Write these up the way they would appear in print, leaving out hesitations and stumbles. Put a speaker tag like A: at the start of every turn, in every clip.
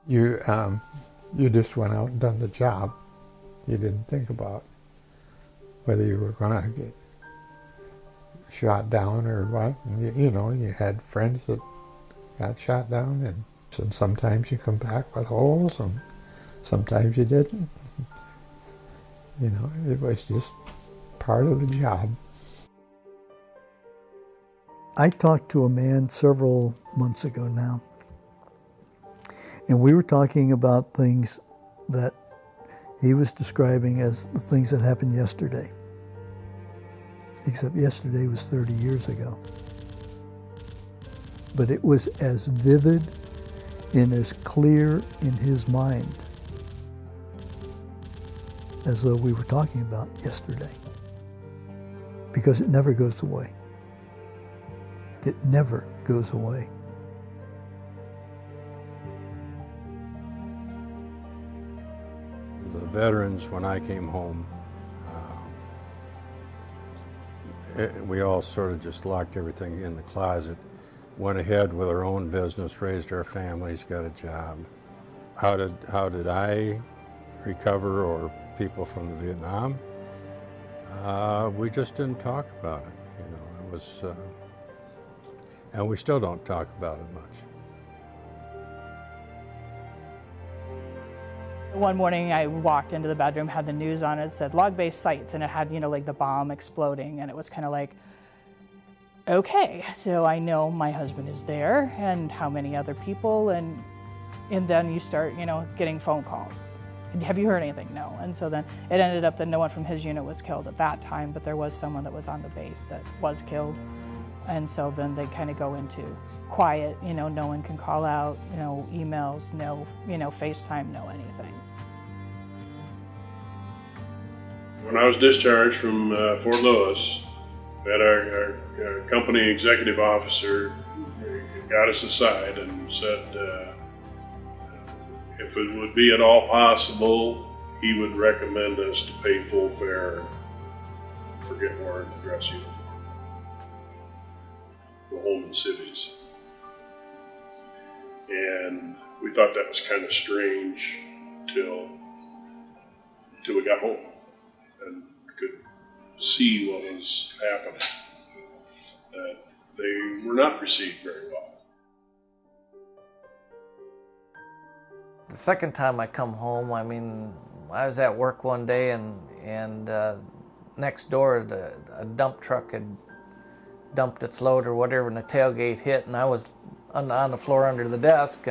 A: You, you just went out and done the job. You didn't think about whether you were going to get shot down or what. And you know, you had friends that got shot down, and sometimes you come back with holes, and sometimes you didn't. You know, it was just part of the job.
B: I talked to a man several months ago now, and we were talking about things that he was describing as the things that happened yesterday. Except yesterday was 30 years ago. But it was as vivid and as clear in his mind as though we were talking about yesterday. Because it never goes away. It never goes away.
C: The veterans, when I came home, we all sort of just locked everything in the closet, went ahead with our own business, raised our families, got a job. How did I recover, or people from the Vietnam? We just didn't talk about it. You know, it was, and we still don't talk about it much.
D: One morning I walked into the bedroom, had the news on it, said log-based sites, and it had, you know, like the bomb exploding, and it was kind of like, okay, so I know my husband is there and how many other people, and then you start, you know, getting phone calls. Have you heard anything? No. And so then it ended up that no one from his unit was killed at that time, but there was someone that was on the base that was killed. And so then they kind of go into quiet, you know, no one can call out, you know, emails, no, you know, FaceTime, no anything.
E: When I was discharged from Fort Lewis, that our company executive officer got us aside and said if it would be at all possible, he would recommend us to pay full fare and forget wearing the dress uniform. Go home in civvies. And we thought that was kind of strange till we got home and could see what was happening. That they were not received very well.
F: The second time I come home, I mean, I was at work one day and next door a dump truck had dumped its load or whatever, and the tailgate hit, and I was on the floor under the desk,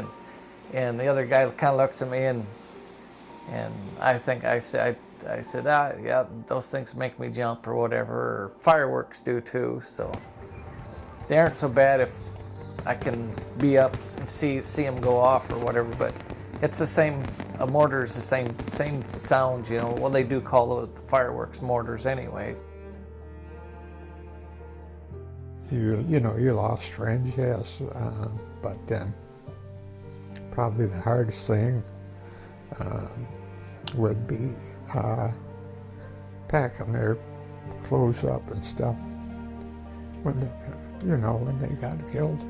F: and the other guy kind of looks at me, and I think I said, yeah, those things make me jump or whatever, or fireworks do too, so they aren't so bad if I can be up and see them go off or whatever, but it's the same, a mortar is the same sound, you know. Well, they do call the fireworks mortars anyways.
A: You know, you lost friends, yes, but probably the hardest thing would be packing their clothes up and stuff when they got killed.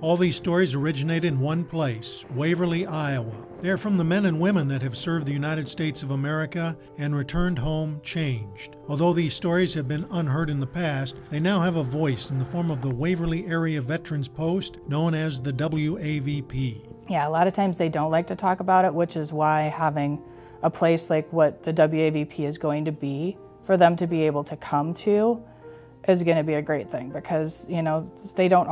G: All these stories originate in one place, Waverly, Iowa. They're from the men and women that have served the United States of America and returned home changed. Although these stories have been unheard in the past, they now have a voice in the form of the Waverly Area Veterans Post, known as the WAVP.
D: Yeah, a lot of times they don't like to talk about it, which is why having a place like what the WAVP is going to be, for them to be able to come to, is going to be a great thing, because, you know, they don't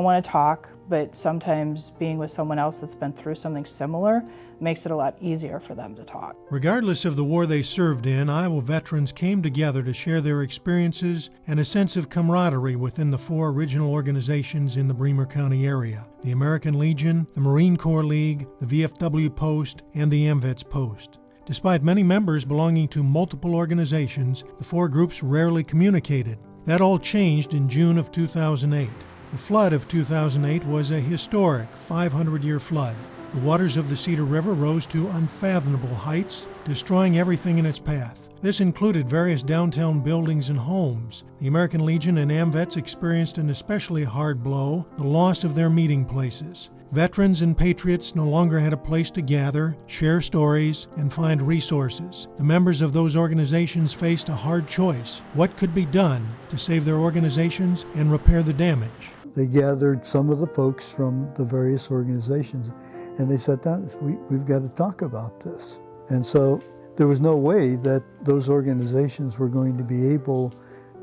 D: want to talk, but sometimes being with someone else that's been through something similar makes it a lot easier for them to talk.
G: Regardless of the war they served in, Iowa veterans came together to share their experiences and a sense of camaraderie within the four original organizations in the Bremer County area: the American Legion, the Marine Corps League, the VFW Post, and the AMVETS Post. Despite many members belonging to multiple organizations, the four groups rarely communicated. That all changed in June of 2008. The flood of 2008 was a historic 500-year flood. The waters of the Cedar River rose to unfathomable heights, destroying everything in its path. This included various downtown buildings and homes. The American Legion and AMVETS experienced an especially hard blow, the loss of their meeting places. Veterans and Patriots no longer had a place to gather, share stories, and find resources. The members of those organizations faced a hard choice. What could be done to save their organizations and repair the damage?
B: They gathered some of the folks from the various organizations, and they sat down, we've got to talk about this. And so there was no way that those organizations were going to be able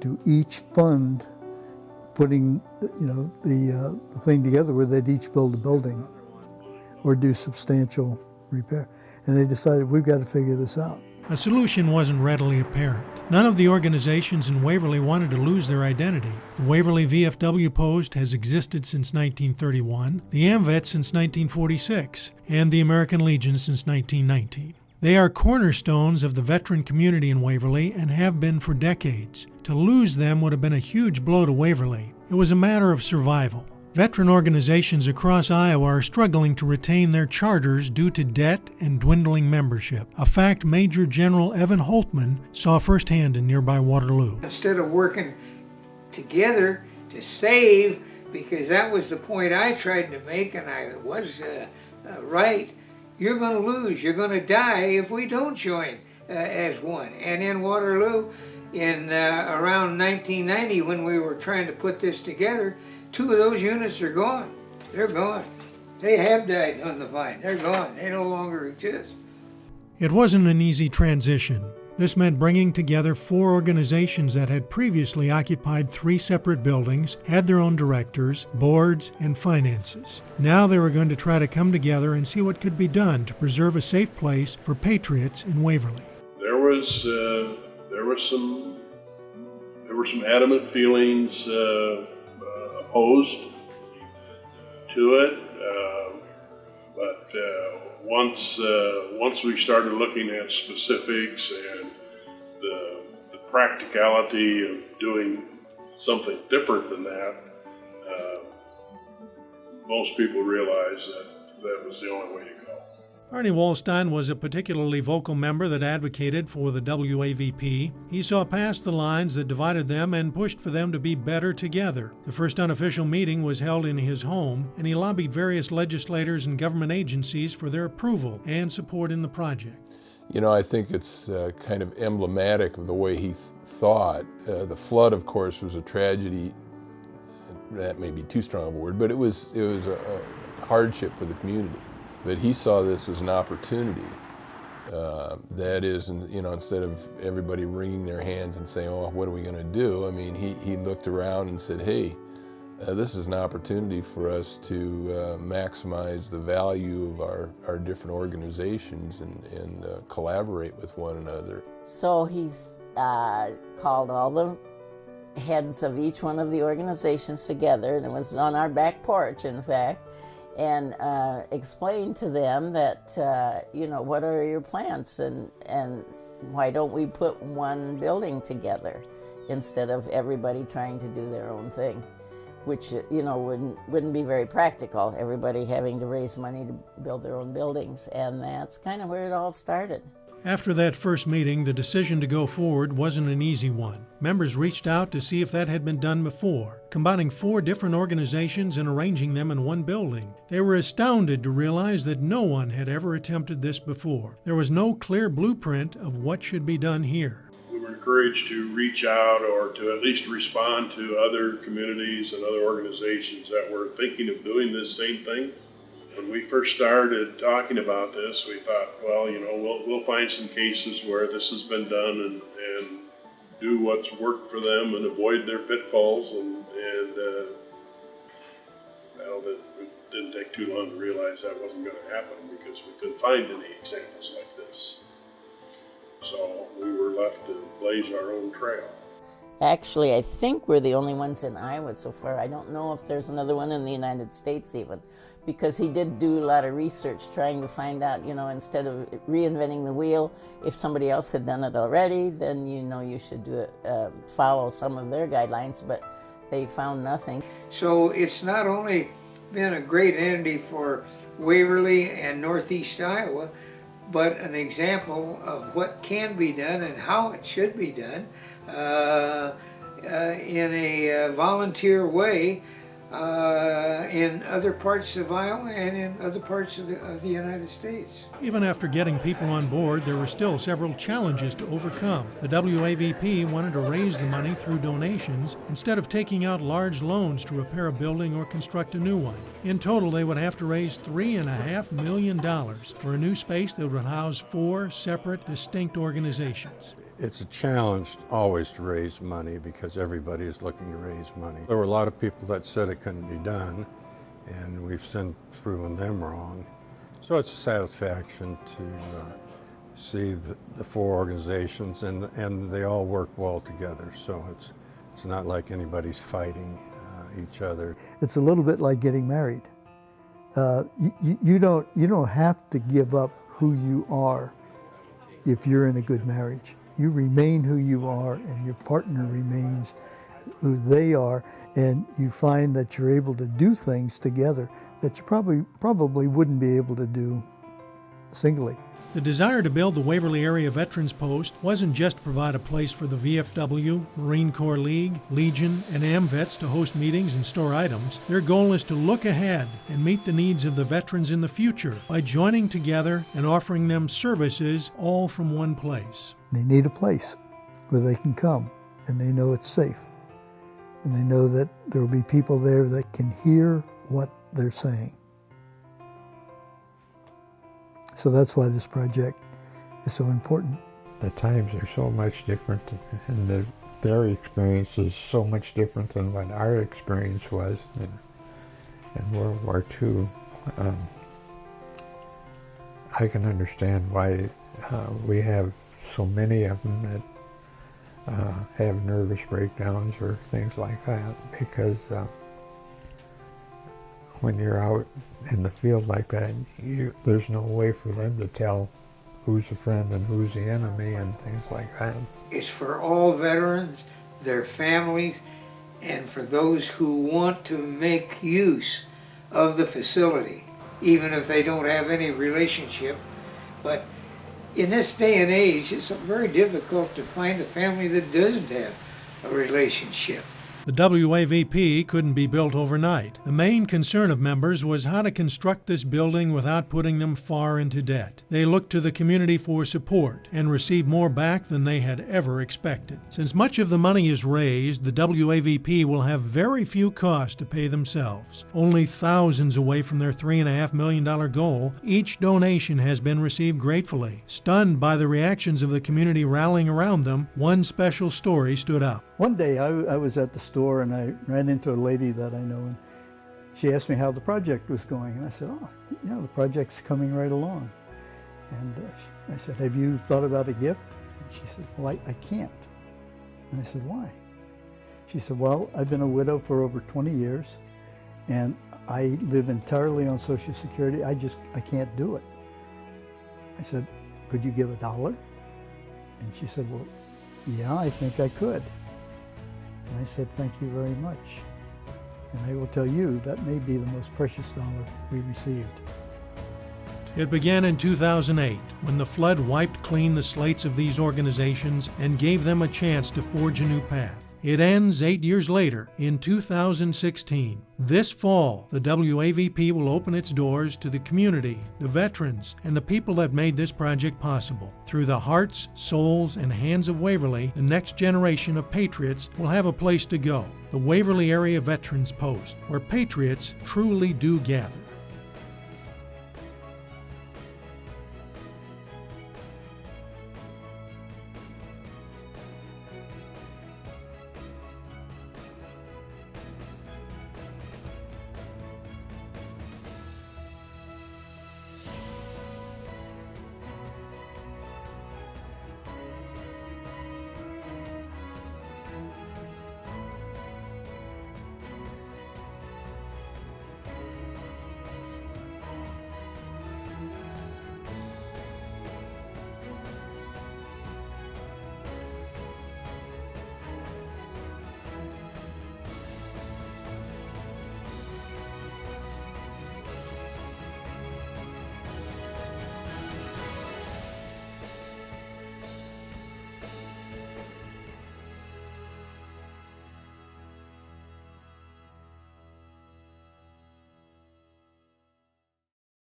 B: to each fund putting the thing together where they'd each build a building or do substantial repair. And they decided, we've got to figure this out.
G: A solution wasn't readily apparent. None of the organizations in Waverly wanted to lose their identity. The Waverly VFW Post has existed since 1931, the AMVET since 1946, and the American Legion since 1919. They are cornerstones of the veteran community in Waverly and have been for decades. To lose them would have been a huge blow to Waverly. It was a matter of survival. Veteran organizations across Iowa are struggling to retain their charters due to debt and dwindling membership, a fact Major General Evan Holtman saw firsthand in nearby Waterloo.
H: Instead of working together to save, because that was the point I tried to make, and I was right, you're going to lose, you're going to die if we don't join as one. And in Waterloo, in around 1990, when we were trying to put this together, 2 of those units are gone. They're gone. They have died on the vine. They're gone. They no longer exist.
G: It wasn't an easy transition. This meant bringing together 4 organizations that had previously occupied 3 separate buildings, had their own directors, boards, and finances. Now they were going to try to come together and see what could be done to preserve a safe place for Patriots in Waverly.
E: There were some adamant feelings opposed to it, but once we started looking at specifics and the practicality of doing something different than that, most people realized that that was the only way to go.
G: Arnie Wallstein was a particularly vocal member that advocated for the WAVP. He saw past the lines that divided them and pushed for them to be better together. The first unofficial meeting was held in his home, and he lobbied various legislators and government agencies for their approval and support in the project.
I: You know, I think it's kind of emblematic of the way he thought. The flood, of course, was a tragedy. That may be too strong of a word, but it was a hardship for the community. But he saw this as an opportunity. That is, instead of everybody wringing their hands and saying, oh, what are we going to do? I mean, he looked around and said, hey, this is an opportunity for us to maximize the value of our different organizations and collaborate with one another.
J: So he's called all the heads of each one of the organizations together, and it was on our back porch, in fact, and explained to them that, what are your plans, and why don't we put one building together instead of everybody trying to do their own thing, which, wouldn't be very practical, everybody having to raise money to build their own buildings, and that's kind of where it all started.
G: After that first meeting, the decision to go forward wasn't an easy one. Members reached out to see if that had been done before, combining 4 different organizations and arranging them in one building. They were astounded to realize that no one had ever attempted this before. There was no clear blueprint of what should be done here.
E: We were encouraged to reach out or to at least respond to other communities and other organizations that were thinking of doing this same thing. When we first started talking about this, we thought, well, we'll find some cases where this has been done and do what's worked for them and avoid their pitfalls. It didn't take too long to realize that wasn't going to happen because we couldn't find any examples like this. So we were left to blaze our own trail.
J: Actually, I think we're the only ones in Iowa so far. I don't know if there's another one in the United States even, because he did do a lot of research trying to find out, instead of reinventing the wheel, if somebody else had done it already, then you should do it, follow some of their guidelines. But They found nothing.
H: So it's not only been a great entity for Waverly and Northeast Iowa, but an example of what can be done and how it should be done in a volunteer way in other parts of Iowa and in other parts of the United States.
G: Even after getting people on board, there were still several challenges to overcome. The WAVP wanted to raise the money through donations instead of taking out large loans to repair a building or construct a new one. In total, they would have to raise $3.5 million for a new space that would house 4 separate, distinct organizations.
C: It's a challenge always to raise money because everybody is looking to raise money. There were a lot of people that said it couldn't be done, and we've since proven them wrong. So it's a satisfaction to see the 4 organizations, and they all work well together. So it's not like anybody's fighting each other.
B: It's a little bit like getting married. You don't have to give up who you are if you're in a good marriage. You remain who you are, and your partner remains who they are, and you find that you're able to do things together that you probably wouldn't be able to do singly.
G: The desire to build the Waverly Area Veterans Post wasn't just to provide a place for the VFW, Marine Corps League, Legion, and AMVETS to host meetings and store items. Their goal is to look ahead and meet the needs of the veterans in the future by joining together and offering them services all from one place.
B: They need a place where they can come, and they know it's safe. And they know that there will be people there that can hear what they're saying. So that's why this project is so important.
A: The times are so much different, and their experience is so much different than what our experience was in World War II. I can understand why we have so many of them that have nervous breakdowns or things like that, because when you're out in the field like that, there's no way for them to tell who's a friend and who's the enemy and things like that.
H: It's for all veterans, their families, and for those who want to make use of the facility, even if they don't have any relationship. But in this day and age, it's very difficult to find a family that doesn't have a relationship.
G: The WAVP couldn't be built overnight. The main concern of members was how to construct this building without putting them far into debt. They looked to the community for support and received more back than they had ever expected. Since much of the money is raised, the WAVP will have very few costs to pay themselves. Only thousands away from their $3.5 million goal, each donation has been received gratefully. Stunned by the reactions of the community rallying around them, one special story stood out.
B: One day I was at the store and I ran into a lady that I know, and she asked me how the project was going, and I said, oh, the project's coming right along. And I said, have you thought about a gift? And she said, well, I can't. And I said, why? She said, well, I've been a widow for over 20 years, and I live entirely on Social Security. I can't do it. I said, could you give $1? And she said, well, yeah, I think I could. And I said, thank you very much. And I will tell you, that may be the most precious dollar we received.
G: It began in 2008, when the flood wiped clean the slates of these organizations and gave them a chance to forge a new path. It ends 8 years later, in 2016. This fall, the WAVP will open its doors to the community, the veterans, and the people that made this project possible. Through the hearts, souls, and hands of Waverly, the next generation of Patriots will have a place to go. The Waverly Area Veterans Post, where Patriots truly do gather.